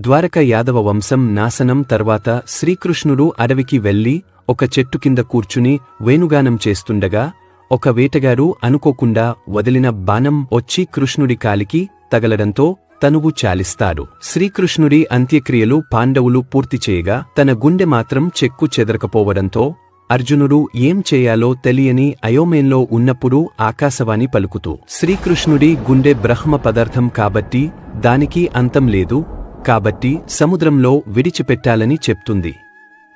ద్వారక యాదవ వంశం నాశనం తర్వాత శ్రీకృష్ణుడు అడవికి వెళ్లి ఒక చెట్టు కింద కూర్చుని వేణుగానం చేస్తుండగా ఒక వేటగాడు అనుకోకుండా వదిలిన బాణం వచ్చి కృష్ణుడి కాలికి తగలడంతో తనువు చాలిస్తాడు. శ్రీకృష్ణుడి అంత్యక్రియలు పాండవులు పూర్తి చేయగా తన గుండె మాత్రం చెక్కు చెదరకపోవడంతో అర్జునుడు ఏం చేయాలో తెలియని అయోమయంలో ఉన్నప్పుడు ఆకాశవాణి పలుకుతూ శ్రీకృష్ణుడి గుండె బ్రహ్మ పదార్థం కాబట్టి దానికి అంతం లేదు, కాబట్టి సముద్రంలో విడిచిపెట్టాలని చెప్తుంది.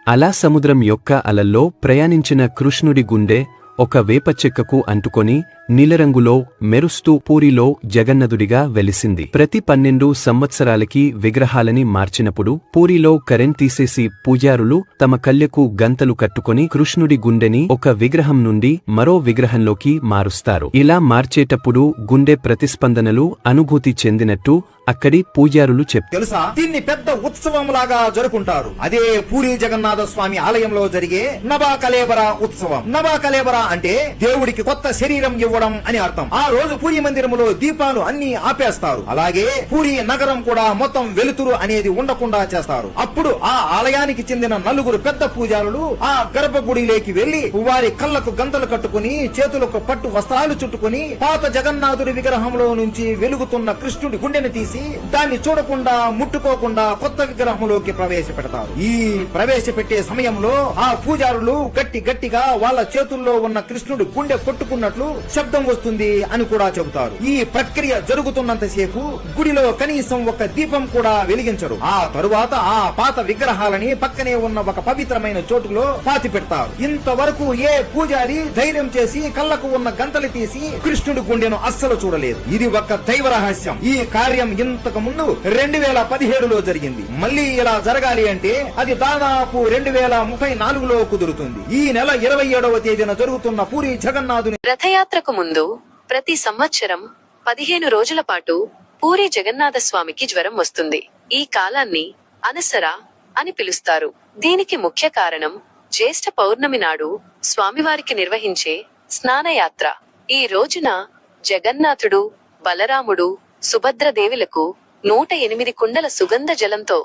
అలా సముద్రం యొక్క అలల్లో ప్రయాణించిన కృష్ణుడి గుండె ఒక వేప చెక్కకు అంటుకొని నీలరంగులో మెరుస్తూ పూరిలో జగన్నాథుడిగా వెలిసింది. ప్రతి 12 సంవత్సరాలకి విగ్రహాలని మార్చినప్పుడు పూరిలో కరెంట్ తీసేసి పూజారులు తమ కళ్ళకు గంతలు కట్టుకొని కృష్ణుడి గుండెని ఒక విగ్రహం నుండి మరో విగ్రహంలోకి మారుస్తారు. ఇలా మార్చేటప్పుడు గుండె ప్రతిస్పందనలు అనుభూతి చెందినట్టు అక్కడి పూజారులు తెలుసా, దీన్ని పెద్ద ఉత్సవంలాగా జరుపుకుంటారు. అదే పూరి జగన్నాథ స్వామి ఆలయంలో జరిగే నభా కళేబర ఉత్సవం. నభా కళేబర అంటే దేవుడికి కొత్త శరీరం ఇవ్వడం అని అర్థం. ఆ రోజు పూరి మందిరములో దీపాలు అన్ని ఆపేస్తారు. అలాగే పూరి నగరం కూడా మొత్తం వెలుతురు అనేది ఉండకుండా చేస్తారు. అప్పుడు ఆ ఆలయానికి చెందిన 4 పెద్ద పూజారులు ఆ గర్భగుడిలోకి వెళ్లి వారి కళ్ళకు గంతలు కట్టుకుని చేతులకు పట్టు వస్త్రాలు చుట్టుకుని పాత జగన్నాథుడి విగ్రహంలో నుంచి వెలుగుతున్న కృష్ణుడి గుండెని తీసి దాన్ని చూడకుండా ముట్టుకోకుండా కొత్త విగ్రహంలోకి ప్రవేశపెడతారు. ఈ ప్రవేశపెట్టే సమయంలో ఆ పూజారులు గట్టిగా వాళ్ళ చేతుల్లో ఉన్న కృష్ణుడి గుండె కొట్టుకున్నట్లు శబ్దం వస్తుంది అని కూడా చెబుతారు. ఈ ప్రక్రియ జరుగుతున్నంతసేపు గుడిలో కనీసం ఒక దీపం కూడా వెలిగించరు. ఆ తరువాత ఆ పాత విగ్రహాలని పక్కనే ఉన్న ఒక పవిత్రమైన చోటులో పాతి పెడతారు. ఇంతవరకు ఏ పూజారి ధైర్యం చేసి కళ్ళకు ఉన్న గంతలు తీసి కృష్ణుడి గుండెను అస్సలు చూడలేదు. ఇది ఒక దైవ రహస్యం. ఈ కార్యం ఇంతకు ముందు 2017లో జరిగింది. మళ్లీ ఇలా జరగాలి అంటే అది దాదాపు 2034లో కుదురుతుంది. ఈ నెల 27వ తేదీన జరుగుతున్న పూరి జగన్నాథుని రథయాత్రకు ముందు ప్రతి సంవత్సరం 15 రోజుల పాటు పూరి జగన్నాథ స్వామికి జ్వరం వస్తుంది. ఈ కాలాన్ని అనసరా అని పిలుస్తారు. దీనికి ముఖ్య కారణం జ్యేష్ఠ పౌర్ణమి నాడు స్వామివారికి నిర్వహించే స్నానయాత్ర. ఈ రోజున జగన్నాథుడు, బలరాముడు, సుభద్రదేవులకు 108 కుండల సుగంధ జలంతో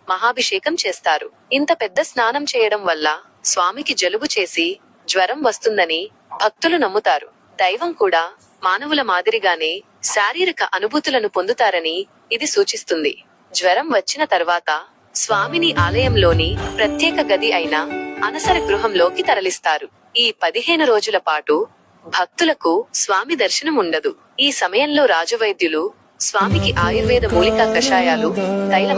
మహాభిషేకం చేస్తారు. ఇంత పెద్ద స్నానం చేయడం వల్ల స్వామికి జలుబు చేసి జ్వరం వస్తుందని భక్తులు నమ్ముతారు. దైవం కూడా మానవుల మాదిరిగానే శారీరక అనుభూతులను పొందుతారని ఇది సూచిస్తుంది. జ్వరం వచ్చిన తర్వాత స్వామిని ఆలయంలోని ప్రత్యేక గది అయిన అనసర గృహంలోకి తరలిస్తారు. ఈ 15 రోజుల పాటు భక్తులకు స్వామి దర్శనం ఉండదు. ఈ సమయంలో రాజవైద్యులు స్వామికి ఆయుర్వేద మూలికా కషాయాలు, తైల